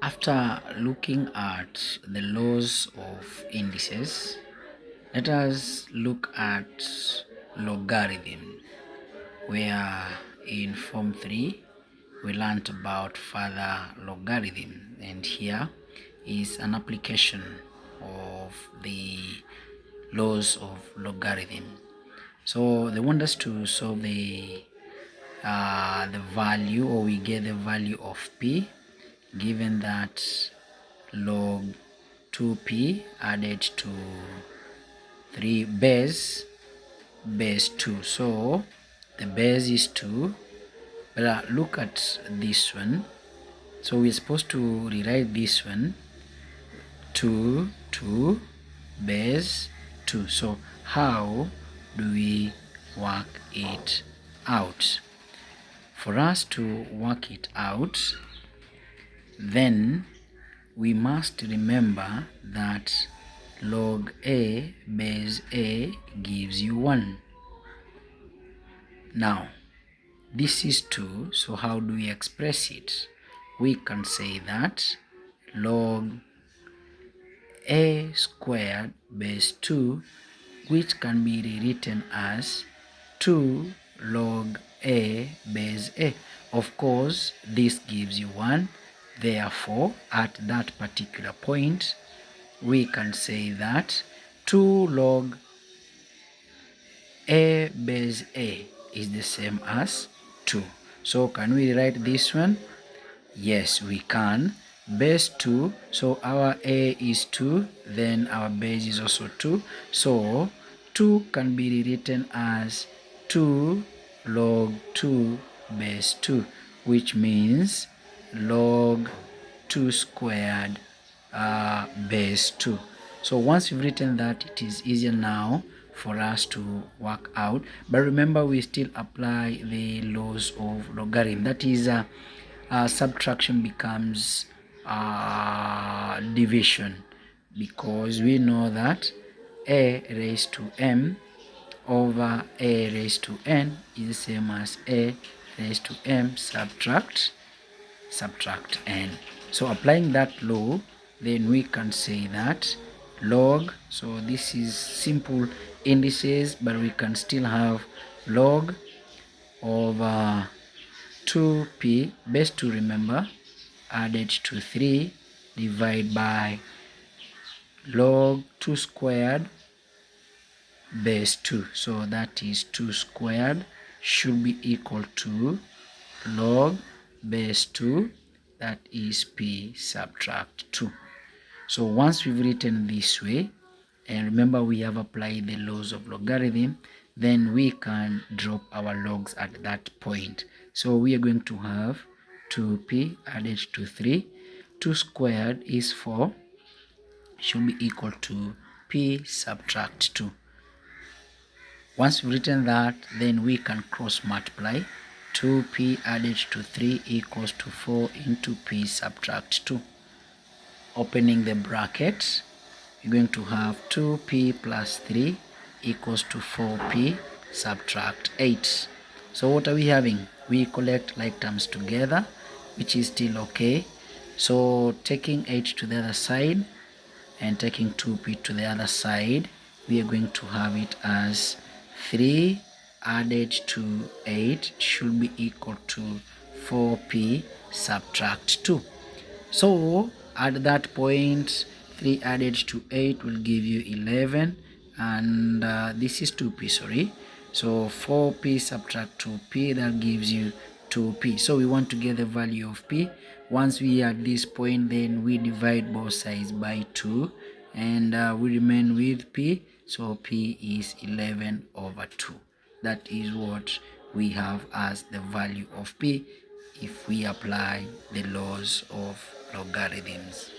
After looking at the laws of indices, let us look at logarithm, where in Form 3 we learned about further logarithm, and here is an application of the laws of logarithm. So they want us to solve the value, or we get the value of p, given that log 2p added to 3 base 2. So the base is 2, but look at this one. So we're supposed to rewrite this one 2 base 2. So how do we work it out? For us to work it out, then we must remember that log a base a gives you 1. Now this is 2, so how do we express it? We can say that log a squared base 2, which can be rewritten as 2 log a base a. Of course, this gives you 1. Therefore, at that particular point, we can say that 2 log a base a is the same as 2. So can we write this one? Yes, we can. Base 2, so our a is 2, then our base is also 2. So 2 can be rewritten as 2 log 2 base 2, which means log 2 squared base 2. So once we've written that, it is easier now for us to work out. But remember, we still apply the laws of logarithm. That is, subtraction becomes division, because we know that a raised to m over a raised to n is the same as a raised to m subtract n. So applying that law, then we can say that log, so this is simple indices, but we can still have log over 2p base 2, remember, added to 3 divided by log 2 squared base 2. So that is 2 squared should be equal to log base 2, that is p subtract 2. So once we've written this way, and remember we have applied the laws of logarithm, then we can drop our logs at that point. So we are going to have 2p added to 3. 2 squared is 4, should be equal to p subtract 2. Once we've written that, then we can cross multiply. 2p added to 3 equals to 4 into p subtract 2. Opening the bracket, we're going to have 2p plus 3 equals to 4p subtract 8. So what are we having? We collect like terms together, which is still okay. So taking 8 to the other side and taking 2p to the other side, we are going to have it as 3 added to 8 should be equal to 4p subtract 2. So at that point, 3 added to 8 will give you 11, and this is 2p, sorry. So 4p subtract 2p, that gives you 2p. So we want to get the value of p. Once we are at this point, then we divide both sides by 2, and we remain with p. So p is 11 over 2. That is what we have as the value of p if we apply the laws of logarithms.